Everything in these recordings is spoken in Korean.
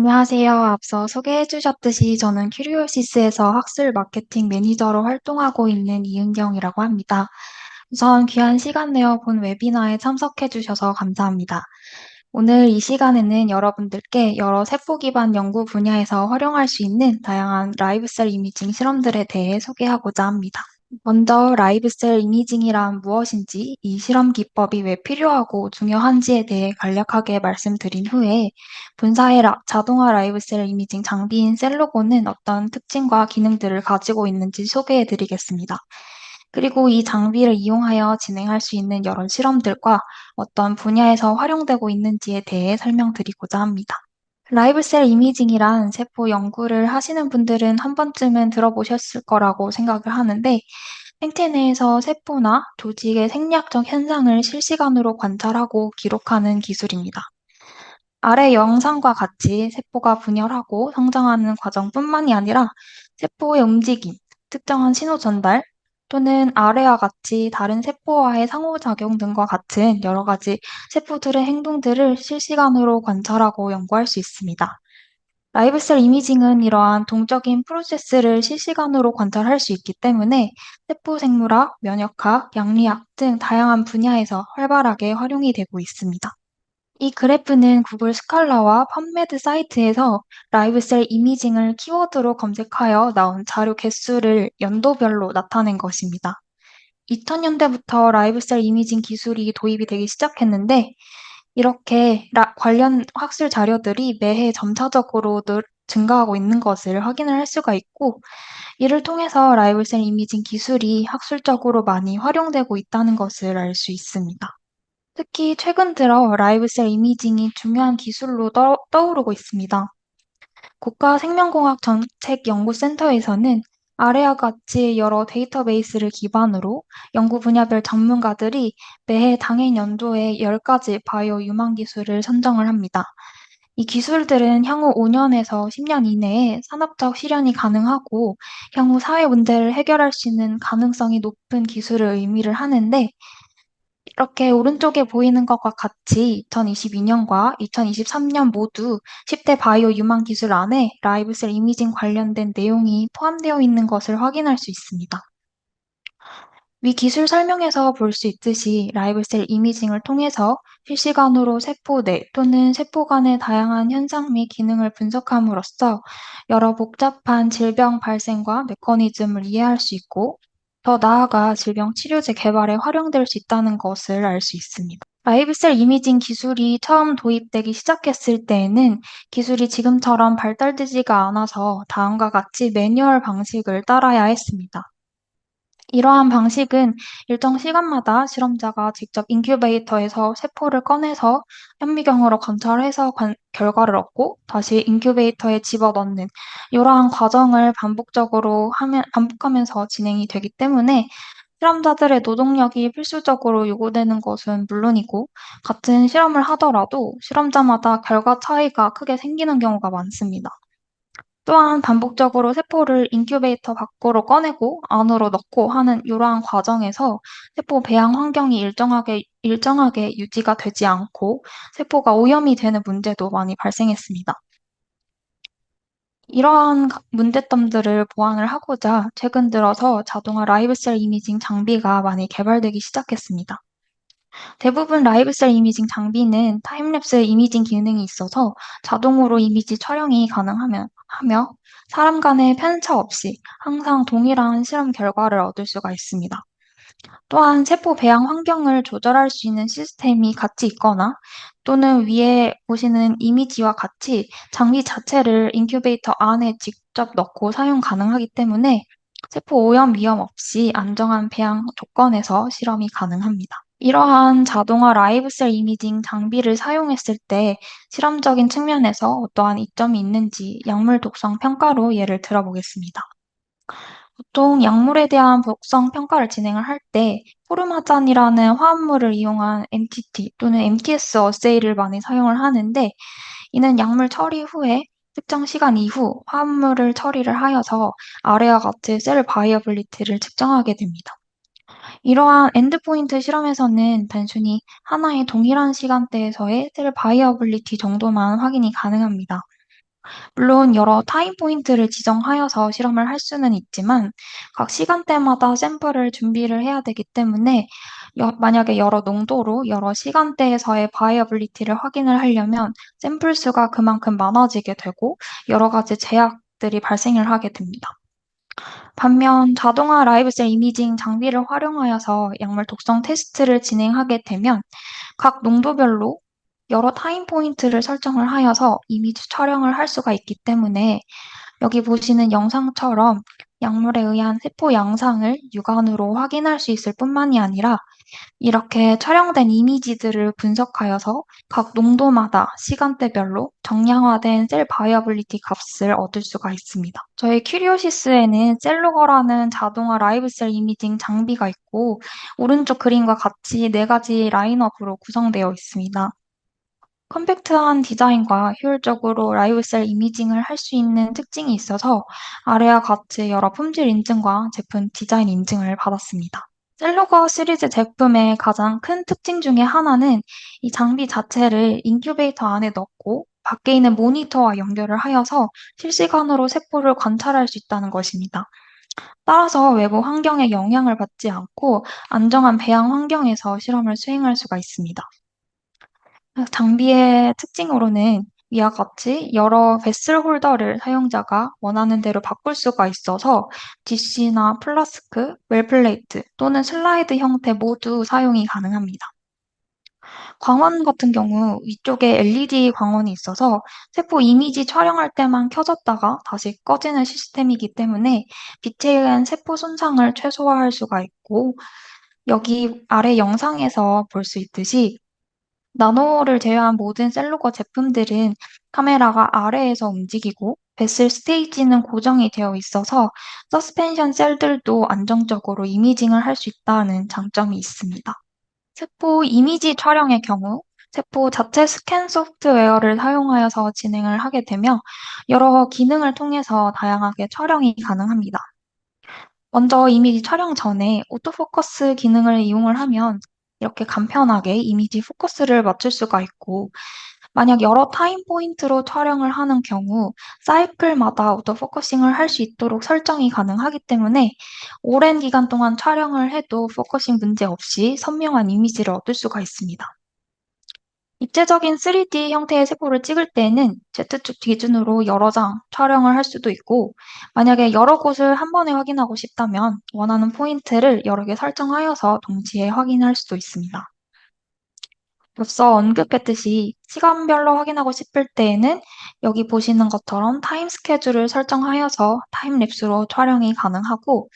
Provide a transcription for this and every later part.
안녕하세요. 앞서 소개해 주셨듯이 저는 큐리오시스에서 학술 마케팅 매니저로 활동하고 있는 이은경이라고 합니다. 우선 귀한 시간 내어 본 웨비나에 참석해 주셔서 감사합니다. 오늘 이 시간에는 여러분들께 여러 세포 기반 연구 분야에서 활용할 수 있는 다양한 라이브셀 이미징 실험들에 대해 소개하고자 합니다. 먼저 라이브셀 이미징이란 무엇인지, 이 실험 기법이 왜 필요하고 중요한지에 대해 간략하게 말씀드린 후에 본사의 자동화 라이브셀 이미징 장비인 셀로고는 어떤 특징과 기능들을 가지고 있는지 소개해 드리겠습니다. 그리고 이 장비를 이용하여 진행할 수 있는 여러 실험들과 어떤 분야에서 활용되고 있는지에 대해 설명드리고자 합니다. 라이브셀 이미징이란 세포 연구를 하시는 분들은 한 번쯤은 들어보셨을 거라고 생각을 하는데, 생체 내에서 세포나 조직의 생리학적 현상을 실시간으로 관찰하고 기록하는 기술입니다. 아래 영상과 같이 세포가 분열하고 성장하는 과정뿐만이 아니라 세포의 움직임, 특정한 신호 전달, 또는 아래와 같이 다른 세포와의 상호작용 등과 같은 여러 가지 세포들의 행동들을 실시간으로 관찰하고 연구할 수 있습니다. 라이브셀 이미징은 이러한 동적인 프로세스를 실시간으로 관찰할 수 있기 때문에 세포 생물학, 면역학, 양리학 등 다양한 분야에서 활발하게 활용이 되고 있습니다. 이 그래프는 구글 스칼라와 펀메드 사이트에서 라이브셀 이미징을 키워드로 검색하여 나온 자료 개수를 연도별로 나타낸 것입니다. 2000년대부터 라이브셀 이미징 기술이 도입이 되기 시작했는데, 이렇게 관련 학술 자료들이 매해 점차적으로 증가하고 있는 것을 확인을 할 수가 있고, 이를 통해서 라이브셀 이미징 기술이 학술적으로 많이 활용되고 있다는 것을 알 수 있습니다. 특히 최근 들어 라이브셀 이미징이 중요한 기술로 떠오르고 있습니다. 국가생명공학정책연구센터에서는 아래와 같이 여러 데이터베이스를 기반으로 연구 분야별 전문가들이 매해 당해 연도에 10가지 바이오 유망 기술을 선정을 합니다. 이 기술들은 향후 5년에서 10년 이내에 산업적 실현이 가능하고 향후 사회 문제를 해결할 수 있는 가능성이 높은 기술을 의미를 하는데, 이렇게 오른쪽에 보이는 것과 같이 2022년과 2023년 모두 10대 바이오 유망 기술 안에 라이브셀 이미징 관련된 내용이 포함되어 있는 것을 확인할 수 있습니다. 위 기술 설명에서 볼 수 있듯이 라이브셀 이미징을 통해서 실시간으로 세포 내 또는 세포 간의 다양한 현상 및 기능을 분석함으로써 여러 복잡한 질병 발생과 메커니즘을 이해할 수 있고, 더 나아가 질병 치료제 개발에 활용될 수 있다는 것을 알 수 있습니다. 라이브셀 이미징 기술이 처음 도입되기 시작했을 때에는 기술이 지금처럼 발달되지가 않아서 다음과 같이 매뉴얼 방식을 따라야 했습니다. 이러한 방식은 일정 시간마다 실험자가 직접 인큐베이터에서 세포를 꺼내서 현미경으로 관찰해서 결과를 얻고 다시 인큐베이터에 집어넣는 이러한 과정을 반복하면서 진행이 되기 때문에 실험자들의 노동력이 필수적으로 요구되는 것은 물론이고, 같은 실험을 하더라도 실험자마다 결과 차이가 크게 생기는 경우가 많습니다. 또한 반복적으로 세포를 인큐베이터 밖으로 꺼내고 안으로 넣고 하는 이러한 과정에서 세포 배양 환경이 일정하게 유지가 되지 않고 세포가 오염이 되는 문제도 많이 발생했습니다. 이러한 문제점들을 보완을 하고자 최근 들어서 자동화 라이브셀 이미징 장비가 많이 개발되기 시작했습니다. 대부분 라이브셀 이미징 장비는 타임랩스 이미징 기능이 있어서 자동으로 이미지 촬영이 가능하며 사람 간의 편차 없이 항상 동일한 실험 결과를 얻을 수가 있습니다. 또한 세포 배양 환경을 조절할 수 있는 시스템이 같이 있거나, 또는 위에 보시는 이미지와 같이 장비 자체를 인큐베이터 안에 직접 넣고 사용 가능하기 때문에 세포 오염 위험 없이 안정한 배양 조건에서 실험이 가능합니다. 이러한 자동화 라이브셀 이미징 장비를 사용했을 때 실험적인 측면에서 어떠한 이점이 있는지 약물 독성 평가로 예를 들어보겠습니다. 보통 약물에 대한 독성 평가를 진행을 할 때 포르마잔이라는 화합물을 이용한 MTT 또는 MTS 어세이를 많이 사용을 하는데, 이는 약물 처리 후에 특정 시간 이후 화합물을 처리를 하여서 아래와 같이 셀 바이어빌리티를 측정하게 됩니다. 이러한 엔드포인트 실험에서는 단순히 하나의 동일한 시간대에서의 셀 바이어빌리티 정도만 확인이 가능합니다. 물론 여러 타임 포인트를 지정하여서 실험을 할 수는 있지만 각 시간대마다 샘플을 준비를 해야 되기 때문에 만약에 여러 농도로 여러 시간대에서의 바이어빌리티를 확인을 하려면 샘플 수가 그만큼 많아지게 되고 여러 가지 제약들이 발생을 하게 됩니다. 반면 자동화 라이브셀 이미징 장비를 활용하여서 약물 독성 테스트를 진행하게 되면 각 농도별로 여러 타임 포인트를 설정을 하여서 이미지 촬영을 할 수가 있기 때문에 여기 보시는 영상처럼 약물에 의한 세포 양상을 육안으로 확인할 수 있을 뿐만이 아니라 이렇게 촬영된 이미지들을 분석하여서 각 농도마다 시간대별로 정량화된 셀 바이어빌리티 값을 얻을 수가 있습니다. 저희 큐리오시스에는 셀로거라는 자동화 라이브 셀 이미징 장비가 있고 오른쪽 그림과 같이 네 가지 라인업으로 구성되어 있습니다. 컴팩트한 디자인과 효율적으로 라이브 셀 이미징을 할 수 있는 특징이 있어서 아래와 같이 여러 품질 인증과 제품 디자인 인증을 받았습니다. 셀로거 시리즈 제품의 가장 큰 특징 중에 하나는 이 장비 자체를 인큐베이터 안에 넣고 밖에 있는 모니터와 연결을 하여서 실시간으로 세포를 관찰할 수 있다는 것입니다. 따라서 외부 환경에 영향을 받지 않고 안정한 배양 환경에서 실험을 수행할 수가 있습니다. 장비의 특징으로는 이와 같이 여러 베슬 홀더를 사용자가 원하는 대로 바꿀 수가 있어서 디시나 플라스크, 웰플레이트 또는 슬라이드 형태 모두 사용이 가능합니다. 광원 같은 경우 위쪽에 LED 광원이 있어서 세포 이미지 촬영할 때만 켜졌다가 다시 꺼지는 시스템이기 때문에 빛에 의한 세포 손상을 최소화할 수가 있고 여기 아래 영상에서 볼 수 있듯이 나노를 제외한 모든 셀루거 제품들은 카메라가 아래에서 움직이고 베슬 스테이지는 고정이 되어 있어서 서스펜션 셀들도 안정적으로 이미징을 할 수 있다는 장점이 있습니다. 세포 이미지 촬영의 경우 세포 자체 스캔 소프트웨어를 사용하여서 진행을 하게 되며 여러 기능을 통해서 다양하게 촬영이 가능합니다. 먼저 이미지 촬영 전에 오토포커스 기능을 이용을 하면 이렇게 간편하게 이미지 포커스를 맞출 수가 있고 만약 여러 타임 포인트로 촬영을 하는 경우 사이클마다 오토포커싱을 할 수 있도록 설정이 가능하기 때문에 오랜 기간 동안 촬영을 해도 포커싱 문제 없이 선명한 이미지를 얻을 수가 있습니다. 입체적인 3D 형태의 세포를 찍을 때에는 Z축 기준으로 여러 장 촬영을 할 수도 있고, 만약에 여러 곳을 한 번에 확인하고 싶다면 원하는 포인트를 여러 개 설정하여서 동시에 확인할 수도 있습니다. 앞서 언급했듯이 시간별로 확인하고 싶을 때에는 여기 보시는 것처럼 타임 스케줄을 설정하여서 타임랩스로 촬영이 가능하고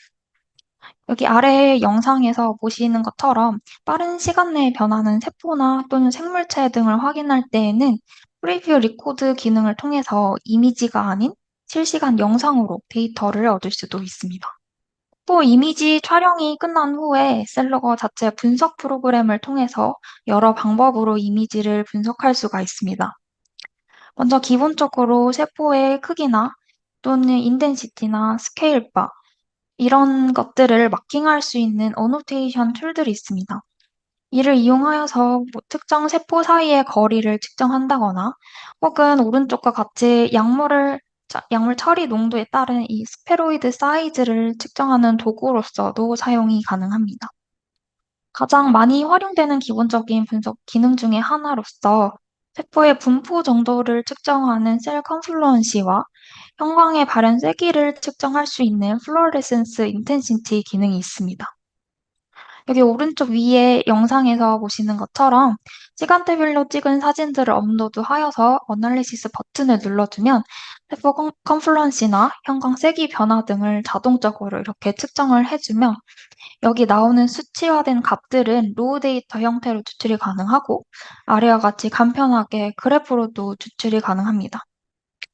여기 아래 영상에서 보시는 것처럼 빠른 시간 내에 변하는 세포나 또는 생물체 등을 확인할 때에는 프리뷰 리코드 기능을 통해서 이미지가 아닌 실시간 영상으로 데이터를 얻을 수도 있습니다. 또 이미지 촬영이 끝난 후에 셀러거 자체 분석 프로그램을 통해서 여러 방법으로 이미지를 분석할 수가 있습니다. 먼저 기본적으로 세포의 크기나 또는 인덴시티나 스케일바, 이런 것들을 마킹할 수 있는 어노테이션 툴들이 있습니다. 이를 이용하여서 특정 세포 사이의 거리를 측정한다거나 혹은 오른쪽과 같이 약물 처리 농도에 따른 이 스페로이드 사이즈를 측정하는 도구로서도 사용이 가능합니다. 가장 많이 활용되는 기본적인 분석 기능 중에 하나로서 세포의 분포 정도를 측정하는 셀 컨플루언시와 형광의 발현 세기를 측정할 수 있는 플로레센스 인텐시티 기능이 있습니다. 여기 오른쪽 위에 영상에서 보시는 것처럼 시간대별로 찍은 사진들을 업로드하여서 어널리시스 버튼을 눌러주면 세포 컨플루언시나 형광 세기 변화 등을 자동적으로 이렇게 측정을 해주며 여기 나오는 수치화된 값들은 로우 데이터 형태로 추출이 가능하고 아래와 같이 간편하게 그래프로도 추출이 가능합니다.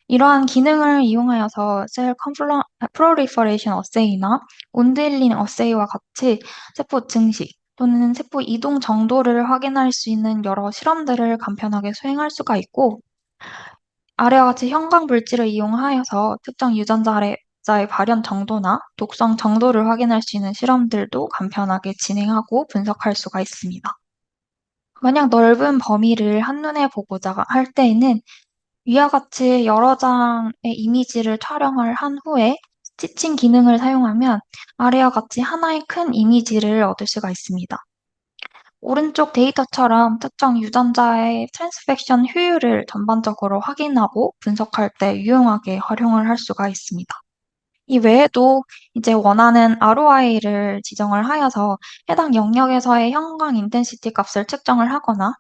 이러한 기능을 이용하여서 셀 프로리퍼레이션 어세이나 온딜링 어세이와 같이 세포 증식 또는 세포 이동 정도를 확인할 수 있는 여러 실험들을 간편하게 수행할 수가 있고 아래와 같이 형광 물질을 이용하여서 특정 유전자의 발현 정도나 독성 정도를 확인할 수 있는 실험들도 간편하게 진행하고 분석할 수가 있습니다. 만약 넓은 범위를 한눈에 보고자 할 때에는 위와 같이 여러 장의 이미지를 촬영을 한 후에 스티칭 기능을 사용하면 아래와 같이 하나의 큰 이미지를 얻을 수가 있습니다. 오른쪽 데이터처럼 특정 유전자의 트랜스펙션 효율을 전반적으로 확인하고 분석할 때 유용하게 활용을 할 수가 있습니다. 이 외에도 이제 원하는 ROI를 지정을 하여서 해당 영역에서의 형광 인텐시티 값을 측정을 하거나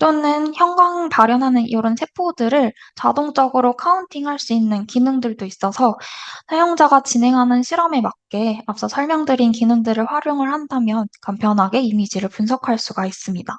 또는 형광 발현하는 이런 세포들을 자동적으로 카운팅할 수 있는 기능들도 있어서 사용자가 진행하는 실험에 맞게 앞서 설명드린 기능들을 활용을 한다면 간편하게 이미지를 분석할 수가 있습니다.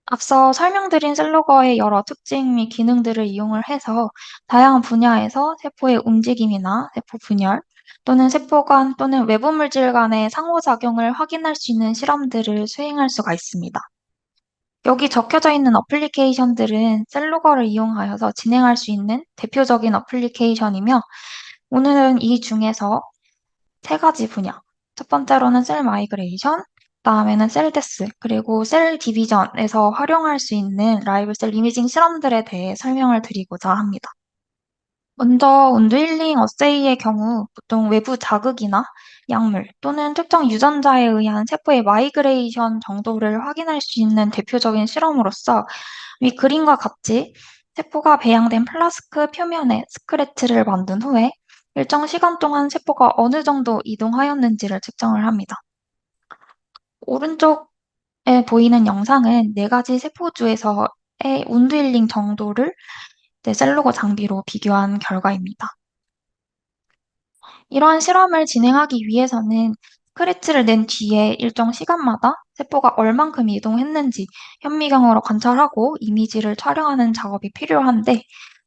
앞서 설명드린 셀로거의 여러 특징 및 기능들을 이용을 해서 다양한 분야에서 세포의 움직임이나 세포 분열 또는 세포 간 또는 외부 물질 간의 상호작용을 확인할 수 있는 실험들을 수행할 수가 있습니다. 여기 적혀져 있는 어플리케이션들은 셀로거를 이용하여서 진행할 수 있는 대표적인 어플리케이션이며 오늘은 이 중에서 세 가지 분야. 첫 번째로는 셀 마이그레이션, 다음에는 셀 데스, 그리고 셀 디비전에서 활용할 수 있는 라이브 셀 이미징 실험들에 대해 설명을 드리고자 합니다. 먼저 온두힐링 어세이의 경우 보통 외부 자극이나 약물 또는 특정 유전자에 의한 세포의 마이그레이션 정도를 확인할 수 있는 대표적인 실험으로서 위 그림과 같이 세포가 배양된 플라스크 표면에 스크래치를 만든 후에 일정 시간 동안 세포가 어느 정도 이동하였는지를 측정을 합니다. 오른쪽에 보이는 영상은 네 가지 세포주에서의 온두힐링 정도를 셀로거 장비로 비교한 결과입니다. 이러한 실험을 진행하기 위해서는 스크래치를 낸 뒤에 일정 시간마다 세포가 얼만큼 이동했는지 현미경으로 관찰하고 이미지를 촬영하는 작업이 필요한데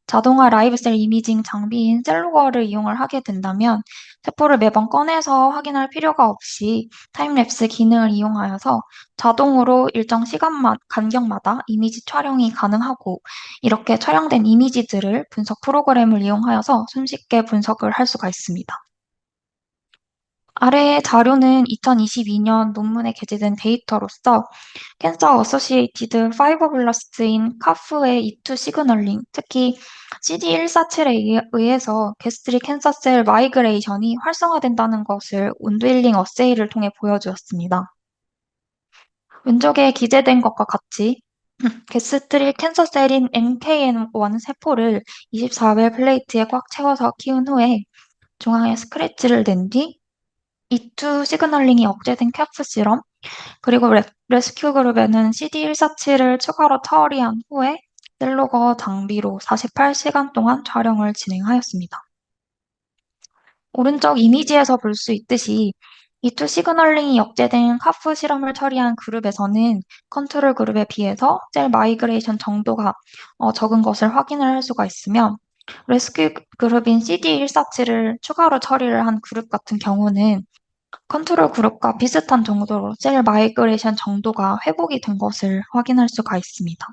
자동화 라이브셀 이미징 장비인 셀로거를 이용을 하게 된다면 세포를 매번 꺼내서 확인할 필요가 없이 타임랩스 기능을 이용하여서 자동으로 일정 간격마다 이미지 촬영이 가능하고 이렇게 촬영된 이미지들을 분석 프로그램을 이용하여서 손쉽게 분석을 할 수가 있습니다. 아래의 자료는 2022년 논문에 게재된 데이터로서 캔서 어소시에이티드 파이버블라스트인 카프의 E2 시그널링, 특히 CD147에 의해서 게스트릭 캔서셀 마이그레이션이 활성화된다는 것을 온두힐링 어세이를 통해 보여주었습니다. 왼쪽에 기재된 것과 같이 게스트릭 캔서셀인 NKN1 세포를 24웰 플레이트에 꽉 채워서 키운 후에 중앙에 스크래치를 낸 뒤 E2 시그널링이 억제된 캐프 실험, 그리고 레스큐 그룹에는 CD147을 추가로 처리한 후에 셀로거 장비로 48시간 동안 촬영을 진행하였습니다. 오른쪽 이미지에서 볼 수 있듯이 E2 시그널링이 억제된 카프 실험을 처리한 그룹에서는 컨트롤 그룹에 비해서 셀 마이그레이션 정도가 적은 것을 확인을 할 수가 있으며 레스큐 그룹인 CD147을 추가로 처리를 한 그룹 같은 경우는 컨트롤 그룹과 비슷한 정도로 셀 마이그레이션 정도가 회복이 된 것을 확인할 수가 있습니다.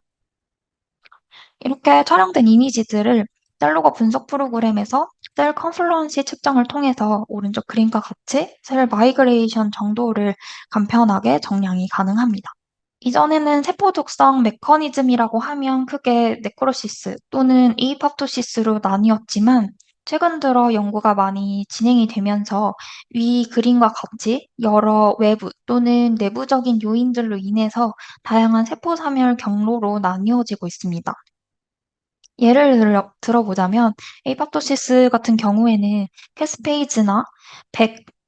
이렇게 촬영된 이미지들을 셀로거 분석 프로그램에서 셀 컨플루언시 측정을 통해서 오른쪽 그림과 같이 셀 마이그레이션 정도를 간편하게 정량이 가능합니다. 이전에는 세포 독성 메커니즘이라고 하면 크게 네크로시스 또는 에이팝토시스로 나뉘었지만 최근 들어 연구가 많이 진행이 되면서 위 그림과 같이 여러 외부 또는 내부적인 요인들로 인해서 다양한 세포 사멸 경로로 나뉘어지고 있습니다. 예를 들어보자면 에이팝토시스 같은 경우에는 캐스페이즈나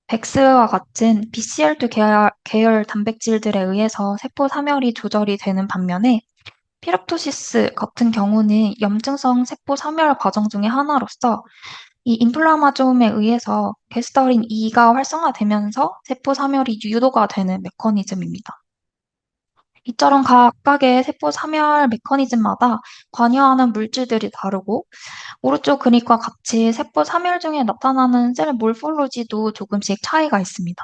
백스와 같은 BCL2 계열 단백질들에 의해서 세포 사멸이 조절이 되는 반면에 피롭토시스 같은 경우는 염증성 세포 사멸 과정 중의 하나로서 이 인플라마좀에 의해서 게스터린 E가 활성화되면서 세포 사멸이 유도가 되는 메커니즘입니다. 이처럼 각각의 세포 사멸 메커니즘마다 관여하는 물질들이 다르고 오른쪽 그림과 같이 세포 사멸 중에 나타나는 셀 몰폴로지도 조금씩 차이가 있습니다.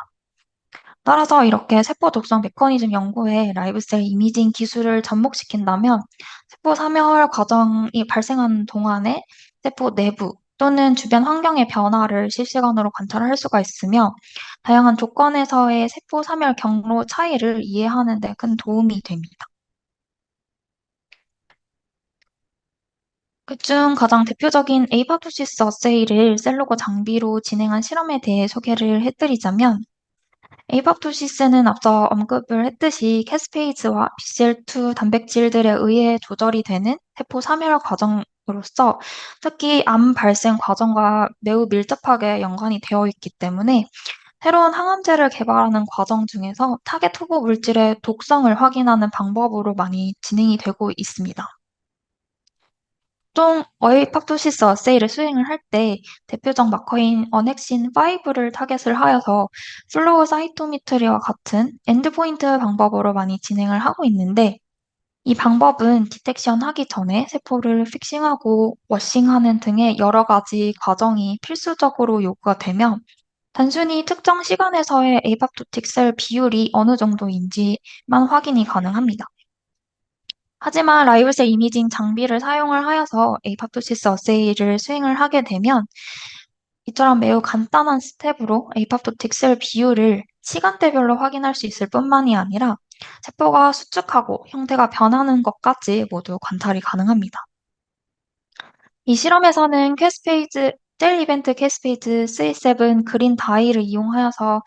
따라서 이렇게 세포 독성 메커니즘 연구에 라이브셀 이미징 기술을 접목시킨다면 세포 사멸 과정이 발생하는 동안에 세포 내부 또는 주변 환경의 변화를 실시간으로 관찰할 수가 있으며 다양한 조건에서의 세포 사멸 경로 차이를 이해하는 데 큰 도움이 됩니다. 그중 가장 대표적인 에이파토시스 어세이를 셀로거 장비로 진행한 실험에 대해 소개를 해드리자면, 에이파토시스는 앞서 언급을 했듯이 캐스페이즈와 BCL2 단백질들에 의해 조절이 되는 세포 사멸 과정으로서 특히 암 발생 과정과 매우 밀접하게 연관이 되어 있기 때문에 새로운 항암제를 개발하는 과정 중에서 타겟 후보 물질의 독성을 확인하는 방법으로 많이 진행이 되고 있습니다. 보통 어이팍토시스 어세이를 수행을 할 때 대표적 마커인 언핵신 5를 타겟을 하여서 플로우 사이토메트리와 같은 엔드포인트 방법으로 많이 진행을 하고 있는데, 이 방법은 디텍션 하기 전에 세포를 픽싱하고 워싱하는 등의 여러 가지 과정이 필수적으로 요구가 되면 단순히 특정 시간에서의 에이팝토틱 셀 비율이 어느 정도인지만 확인이 가능합니다. 하지만 라이브셀 이미징 장비를 사용을 하여서 에이팝토시스 어세이를 수행을 하게 되면 이처럼 매우 간단한 스텝으로 에이팝토틱 셀 비율을 시간대별로 확인할 수 있을 뿐만이 아니라 세포가 수축하고 형태가 변하는 것까지 모두 관찰이 가능합니다. 이 실험에서는 캐스페이즈, 셀 이벤트 캐스페이즈 C7 그린 다이를 이용하여서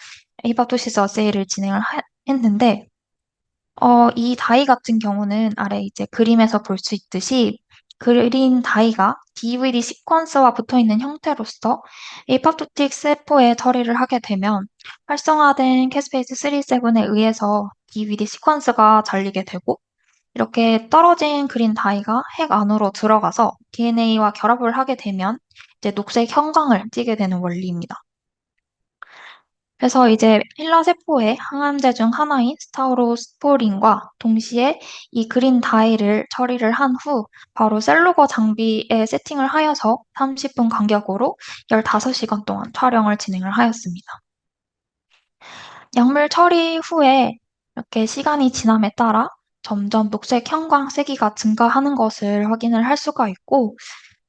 에이팝토시스 어세이를 진행을 했는데, 이 다이 같은 경우는 아래 이제 그림에서 볼 수 있듯이 그린 다이가 DVD 시퀀스와 붙어 있는 형태로서 에이팝토틱 세포에 처리를 하게 되면 활성화된 캐스페이스 37에 의해서 DVD 시퀀스가 잘리게 되고, 이렇게 떨어진 그린 다이가 핵 안으로 들어가서 DNA와 결합을 하게 되면 이제 녹색 형광을 띠게 되는 원리입니다. 그래서 이제 힐러 세포의 항암제 중 하나인 스타우로스포린과 동시에 이 그린 다이를 처리를 한 후 바로 셀로거 장비에 세팅을 하여서 30분 간격으로 15시간 동안 촬영을 진행을 하였습니다. 약물 처리 후에 이렇게 시간이 지남에 따라 점점 녹색 형광 세기가 증가하는 것을 확인을 할 수가 있고,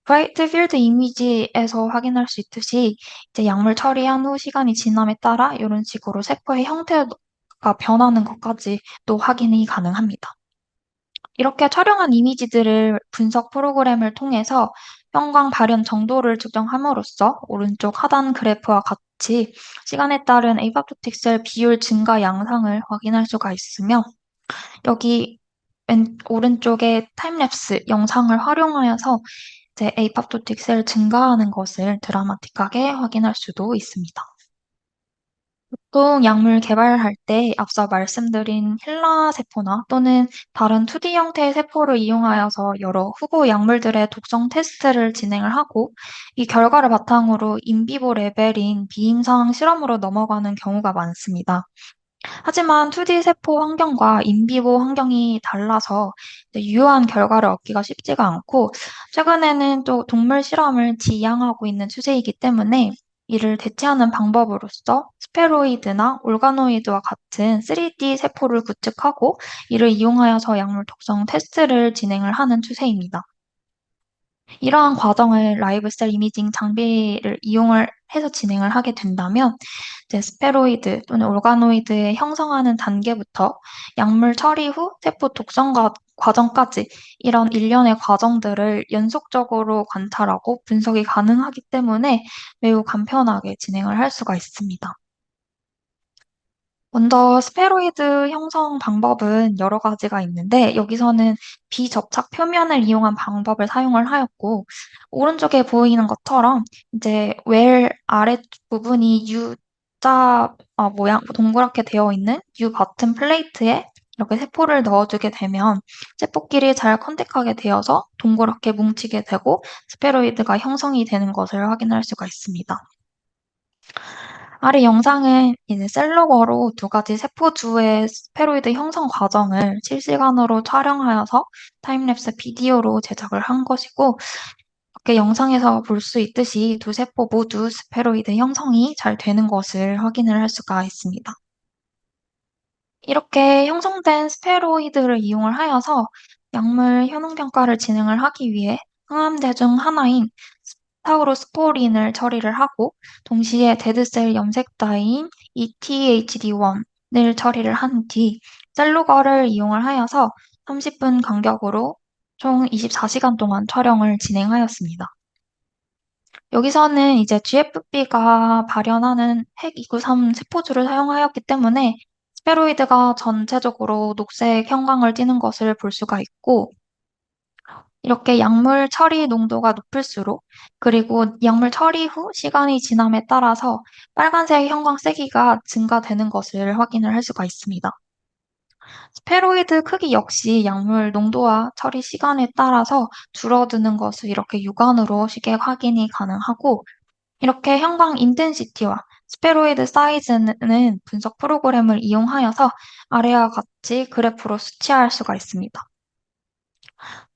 브라이트 필드 이미지에서 확인할 수 있듯이 이제 약물 처리한 후 시간이 지남에 따라 이런 식으로 세포의 형태가 변하는 것까지 또 확인이 가능합니다. 이렇게 촬영한 이미지들을 분석 프로그램을 통해서 형광 발현 정도를 측정함으로써 오른쪽 하단 그래프와 같이 시간에 따른 에이팝토틱 셀 비율 증가 양상을 확인할 수가 있으며, 여기 오른쪽에 타임랩스 영상을 활용하여서 이제 에이팝토틱 셀 증가하는 것을 드라마틱하게 확인할 수도 있습니다. 보통 약물 개발할 때 앞서 말씀드린 힐라 세포나 또는 다른 2D 형태의 세포를 이용하여서 여러 후보 약물들의 독성 테스트를 진행을 하고, 이 결과를 바탕으로 인비보 레벨인 비임상 실험으로 넘어가는 경우가 많습니다. 하지만 2D 세포 환경과 인비보 환경이 달라서 유효한 결과를 얻기가 쉽지가 않고, 최근에는 또 동물 실험을 지향하고 있는 추세이기 때문에 이를 대체하는 방법으로서 스페로이드나 올가노이드와 같은 3D 세포를 구축하고 이를 이용하여서 약물 독성 테스트를 진행을 하는 추세입니다. 이러한 과정을 라이브 셀 이미징 장비를 이용을 해서 진행을 하게 된다면 이제 스페로이드 또는 올가노이드에 형성하는 단계부터 약물 처리 후 세포 독성 과정까지 이런 일련의 과정들을 연속적으로 관찰하고 분석이 가능하기 때문에 매우 간편하게 진행을 할 수가 있습니다. 먼저 스페로이드 형성 방법은 여러 가지가 있는데, 여기서는 비접착 표면을 이용한 방법을 사용을 하였고, 오른쪽에 보이는 것처럼 이제 웰 아랫부분이 U자 모양 동그랗게 되어 있는 U 버튼 플레이트에 이렇게 세포를 넣어주게 되면 세포끼리 잘 컨택하게 되어서 동그랗게 뭉치게 되고 스페로이드가 형성이 되는 것을 확인할 수가 있습니다. 아래 영상은 이제 셀로거로 두 가지 세포주의 스페로이드 형성 과정을 실시간으로 촬영하여서 타임랩스 비디오로 제작을 한 것이고, 이렇게 영상에서 볼 수 있듯이 두 세포 모두 스페로이드 형성이 잘 되는 것을 확인을 할 수가 있습니다. 이렇게 형성된 스페로이드를 이용을 하여서 약물 효능 평가를 진행을 하기 위해 항암제 중 하나인 타우로스포린을 처리를 하고 동시에 데드셀 염색다인 ETHD1을 처리를 한 뒤 셀루거를 이용을 하여서 30분 간격으로 총 24시간 동안 촬영을 진행하였습니다. 여기서는 이제 GFB가 발현하는 핵293 세포주를 사용하였기 때문에 스페로이드가 전체적으로 녹색 형광을 띠는 것을 볼 수가 있고, 이렇게 약물 처리 농도가 높을수록, 그리고 약물 처리 후 시간이 지남에 따라서 빨간색 형광 세기가 증가되는 것을 확인을 할 수가 있습니다. 스페로이드 크기 역시 약물 농도와 처리 시간에 따라서 줄어드는 것을 이렇게 육안으로 쉽게 확인이 가능하고, 이렇게 형광 인텐시티와 스페로이드 사이즈는 분석 프로그램을 이용하여서 아래와 같이 그래프로 수치할 수가 있습니다.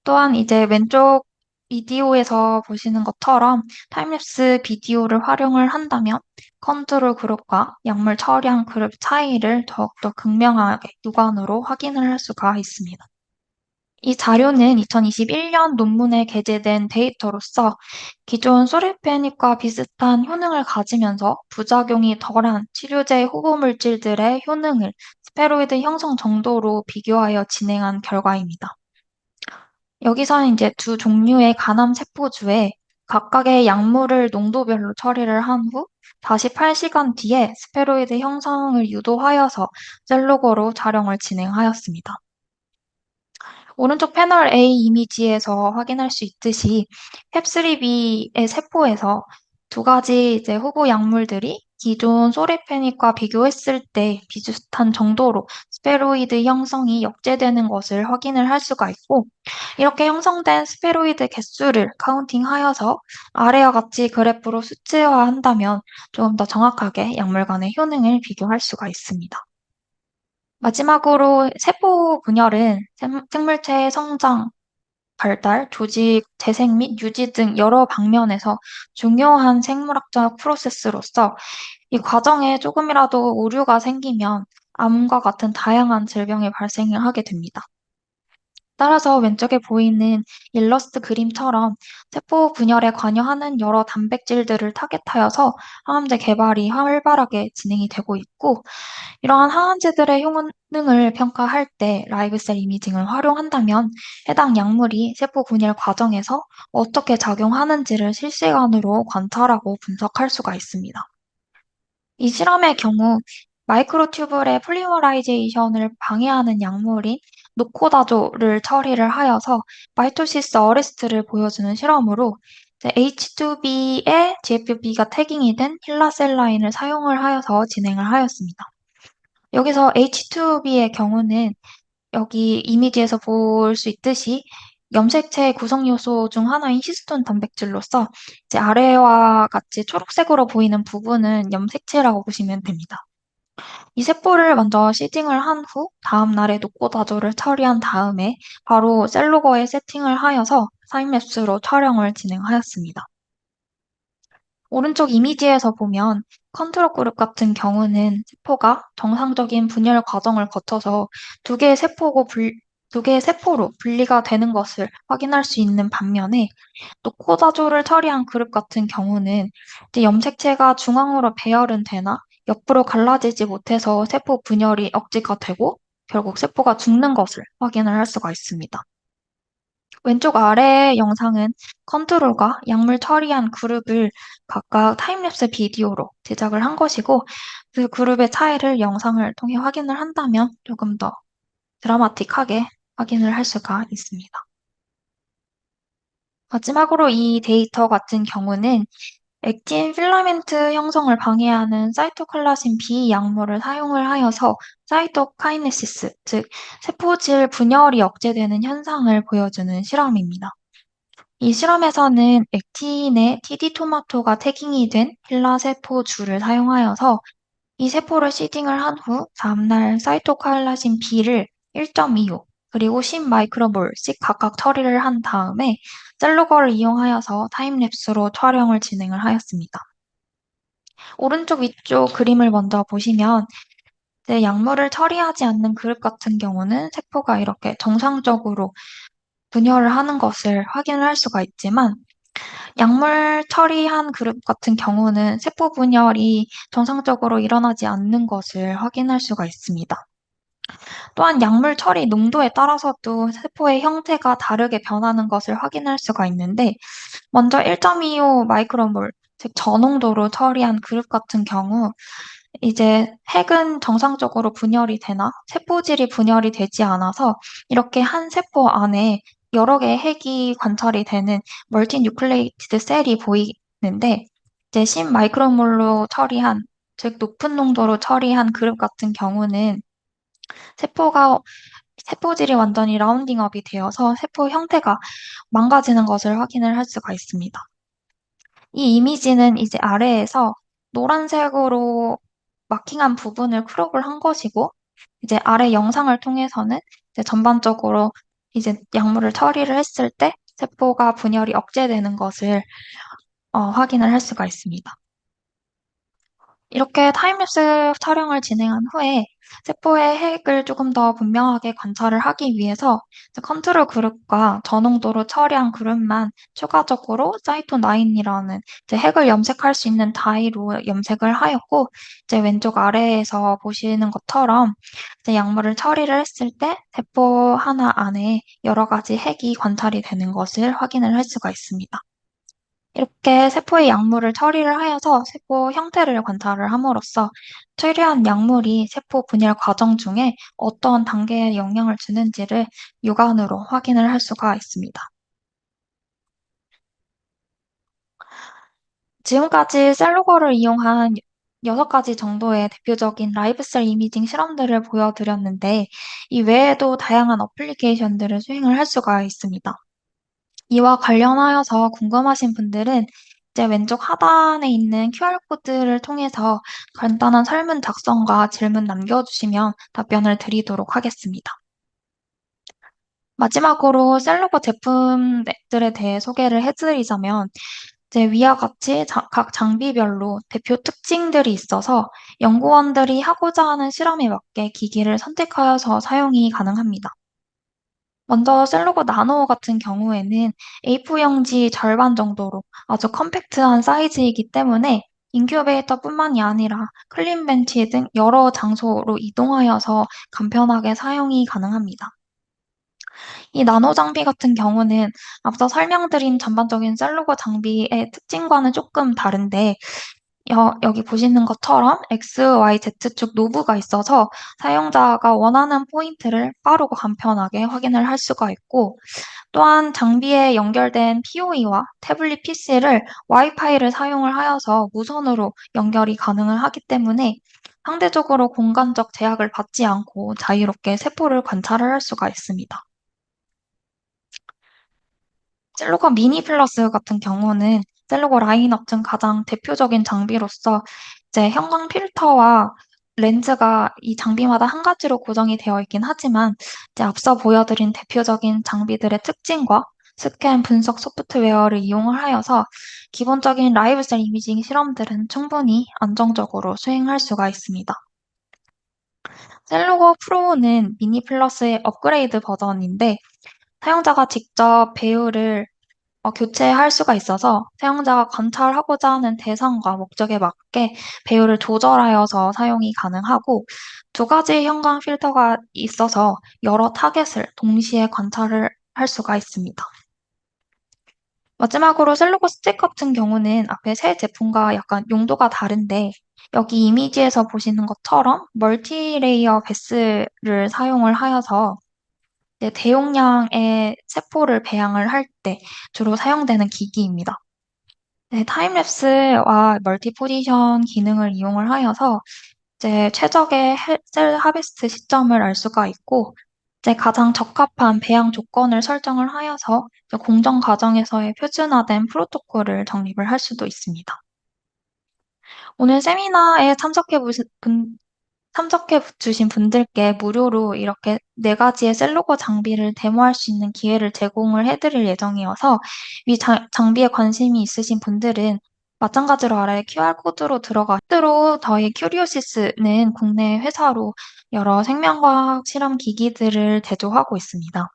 또한 이제 왼쪽 비디오에서 보시는 것처럼 타임랩스 비디오를 활용을 한다면 컨트롤 그룹과 약물 처리한 그룹 차이를 더욱더 극명하게 육안으로 확인을 할 수가 있습니다. 이 자료는 2021년 논문에 게재된 데이터로서 기존 소르페닙과 비슷한 효능을 가지면서 부작용이 덜한 치료제 후보 물질들의 효능을 스테로이드 형성 정도로 비교하여 진행한 결과입니다. 여기서는 이제 두 종류의 간암 세포주에 각각의 약물을 농도별로 처리를 한 후 48시간 뒤에 스테로이드 형성을 유도하여서 셀로거로 촬영을 진행하였습니다. 오른쪽 패널 A 이미지에서 확인할 수 있듯이 햅3B의 세포에서 두 가지 이제 후보 약물들이 기존 소레페닉과 비교했을 때 비슷한 정도로 스페로이드 형성이 역제되는 것을 확인을 할 수가 있고, 이렇게 형성된 스페로이드 개수를 카운팅하여서 아래와 같이 그래프로 수치화한다면 조금 더 정확하게 약물 간의 효능을 비교할 수가 있습니다. 마지막으로 세포 분열은 생물체의 성장, 발달, 조직 재생 및 유지 등 여러 방면에서 중요한 생물학적 프로세스로서 이 과정에 조금이라도 오류가 생기면 암과 같은 다양한 질병이 발생을 하게 됩니다. 따라서 왼쪽에 보이는 일러스트 그림처럼 세포 분열에 관여하는 여러 단백질들을 타겟하여서 항암제 개발이 활발하게 진행이 되고 있고, 이러한 항암제들의 효능을 평가할 때 라이브셀 이미징을 활용한다면 해당 약물이 세포 분열 과정에서 어떻게 작용하는지를 실시간으로 관찰하고 분석할 수가 있습니다. 이 실험의 경우 마이크로튜블의 폴리머라이제이션을 방해하는 약물인 노코다조를 처리를 하여서 마이토시스 어레스트를 보여주는 실험으로 H2B에 GFB가 태깅이 된 힐라셀라인을 사용을 하여서 진행을 하였습니다. 여기서 H2B의 경우는 여기 이미지에서 볼 수 있듯이 염색체의 구성 요소 중 하나인 히스톤 단백질로서 이제 아래와 같이 초록색으로 보이는 부분은 염색체라고 보시면 됩니다. 이 세포를 먼저 시딩을 한 후 다음 날에 녹고다조를 처리한 다음에 바로 셀로거에 세팅을 하여서 타임랩스로 촬영을 진행하였습니다. 오른쪽 이미지에서 보면 컨트롤 그룹 같은 경우는 세포가 정상적인 분열 과정을 거쳐서 두 개의 세포로 분리가 되는 것을 확인할 수 있는 반면에 노코다조를 처리한 그룹 같은 경우는 이제 염색체가 중앙으로 배열은 되나 옆으로 갈라지지 못해서 세포 분열이 억제가 되고 결국 세포가 죽는 것을 확인을 할 수가 있습니다. 왼쪽 아래 영상은 컨트롤과 약물 처리한 그룹을 각각 타임랩스 비디오로 제작을 한 것이고, 그 그룹의 차이를 영상을 통해 확인을 한다면 조금 더 드라마틱하게 확인을 할 수가 있습니다. 마지막으로 이 데이터 같은 경우는 액틴 필라멘트 형성을 방해하는 사이토칼라신 B 약물을 사용을 하여서 사이토카이네시스, 즉 세포질 분열이 억제되는 현상을 보여주는 실험입니다. 이 실험에서는 액틴의 TD 토마토가 태깅이 된 힐라 세포주를 사용하여서 이 세포를 시딩을 한 후 다음날 사이토칼라신 B를 1.25 그리고 10마이크로몰씩 각각 처리를 한 다음에 셀로거를 이용하여서 타임랩스로 촬영을 진행을 하였습니다. 오른쪽 위쪽 그림을 먼저 보시면 약물을 처리하지 않는 그룹 같은 경우는 세포가 이렇게 정상적으로 분열을 하는 것을 확인을 할 수가 있지만 약물 처리한 그룹 같은 경우는 세포 분열이 정상적으로 일어나지 않는 것을 확인할 수가 있습니다. 또한 약물 처리 농도에 따라서도 세포의 형태가 다르게 변하는 것을 확인할 수가 있는데, 먼저 1.25 마이크로몰, 즉 저농도로 처리한 그룹 같은 경우 이제 핵은 정상적으로 분열이 되나 세포질이 분열이 되지 않아서 이렇게 한 세포 안에 여러 개의 핵이 관찰이 되는 멀티뉴클레이티드 셀이 보이는데, 이제 10 마이크로몰로 처리한, 즉 높은 농도로 처리한 그룹 같은 경우는 세포가 세포질이 완전히 라운딩업이 되어서 세포 형태가 망가지는 것을 확인을 할 수가 있습니다. 이 이미지는 이제 아래에서 노란색으로 마킹한 부분을 크롭을 한 것이고, 이제 아래 영상을 통해서는 이제 전반적으로 이제 약물을 처리를 했을 때 세포가 분열이 억제되는 것을 확인을 할 수가 있습니다. 이렇게 타임랩스 촬영을 진행한 후에 세포의 핵을 조금 더 분명하게 관찰을 하기 위해서 컨트롤 그룹과 저농도로 처리한 그룹만 추가적으로 사이토9이라는 핵을 염색할 수 있는 다이로 염색을 하였고, 이제 왼쪽 아래에서 보시는 것처럼 이제 약물을 처리를 했을 때 세포 하나 안에 여러 가지 핵이 관찰이 되는 것을 확인을 할 수가 있습니다. 이렇게 세포의 약물을 처리를 하여서 세포 형태를 관찰을 함으로써 처리한 약물이 세포 분열 과정 중에 어떤 단계에 영향을 주는지를 육안으로 확인을 할 수가 있습니다. 지금까지 셀로거를 이용한 6가지 정도의 대표적인 라이브셀 이미징 실험들을 보여드렸는데, 이 외에도 다양한 어플리케이션들을 수행을 할 수가 있습니다. 이와 관련하여서 궁금하신 분들은 이제 왼쪽 하단에 있는 QR코드를 통해서 간단한 설문 작성과 질문 남겨주시면 답변을 드리도록 하겠습니다. 마지막으로 셀로거 제품들에 대해 소개를 해드리자면, 이제 위와 같이 각 장비별로 대표 특징들이 있어서 연구원들이 하고자 하는 실험에 맞게 기기를 선택하여서 사용이 가능합니다. 먼저 셀로거 나노 같은 경우에는 A4용지 절반 정도로 아주 컴팩트한 사이즈이기 때문에 인큐베이터뿐만이 아니라 클린벤치 등 여러 장소로 이동하여서 간편하게 사용이 가능합니다. 이 나노 장비 같은 경우는 앞서 설명드린 전반적인 셀로거 장비의 특징과는 조금 다른데, 여기 보시는 것처럼 X, Y, Z축 노브가 있어서 사용자가 원하는 포인트를 빠르고 간편하게 확인을 할 수가 있고, 또한 장비에 연결된 PoE와 태블릿 PC를 와이파이를 사용을 하여서 무선으로 연결이 가능을 하기 때문에 상대적으로 공간적 제약을 받지 않고 자유롭게 세포를 관찰을 할 수가 있습니다. 셀로거 미니 플러스 같은 경우는 셀로거 라인업 중 가장 대표적인 장비로서 이제 형광 필터와 렌즈가 이 장비마다 한 가지로 고정이 되어 있긴 하지만, 이제 앞서 보여드린 대표적인 장비들의 특징과 스캔 분석 소프트웨어를 이용을 하여서 기본적인 라이브셀 이미징 실험들은 충분히 안정적으로 수행할 수가 있습니다. 셀로거 프로는 미니 플러스의 업그레이드 버전인데, 사용자가 직접 배율을 교체할 수가 있어서 사용자가 관찰하고자 하는 대상과 목적에 맞게 배율을 조절하여서 사용이 가능하고, 2가지 형광 필터가 있어서 여러 타겟을 동시에 관찰을 할 수가 있습니다. 마지막으로 셀로거 스틱 같은 경우는 앞에 새 제품과 약간 용도가 다른데, 여기 이미지에서 보시는 것처럼 멀티레이어 베스를 사용을 하여서 이제 대용량의 세포를 배양을 할 때 주로 사용되는 기기입니다. 네, 타임랩스와 멀티 포지션 기능을 이용을 하여서 이제 최적의 셀 하베스트 시점을 알 수가 있고, 이제 가장 적합한 배양 조건을 설정을 하여서 이제 공정 과정에서의 표준화된 프로토콜을 정립을 할 수도 있습니다. 오늘 세미나에 참석해 주신 분들께 무료로 이렇게 4가지의 셀로거 장비를 데모할 수 있는 기회를 제공을 해드릴 예정이어서, 이 장비에 관심이 있으신 분들은 마찬가지로 아래 QR코드로 실제로 저희 큐리오시스는 국내 회사로 여러 생명과학 실험 기기들을 제조하고 있습니다.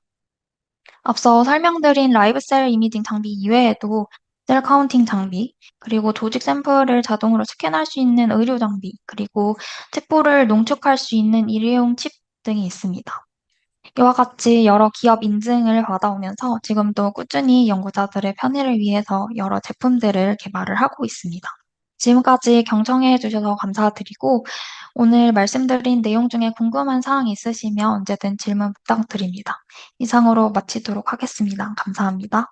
앞서 설명드린 라이브셀 이미징 장비 이외에도 셀 카운팅 장비, 그리고 조직 샘플을 자동으로 스캔할 수 있는 의료 장비, 그리고 첩보를 농축할 수 있는 일회용 칩 등이 있습니다. 이와 같이 여러 기업 인증을 받아오면서 지금도 꾸준히 연구자들의 편의를 위해서 여러 제품들을 개발을 하고 있습니다. 지금까지 경청해 주셔서 감사드리고 오늘 말씀드린 내용 중에 궁금한 사항이 있으시면 언제든 질문 부탁드립니다. 이상으로 마치도록 하겠습니다. 감사합니다.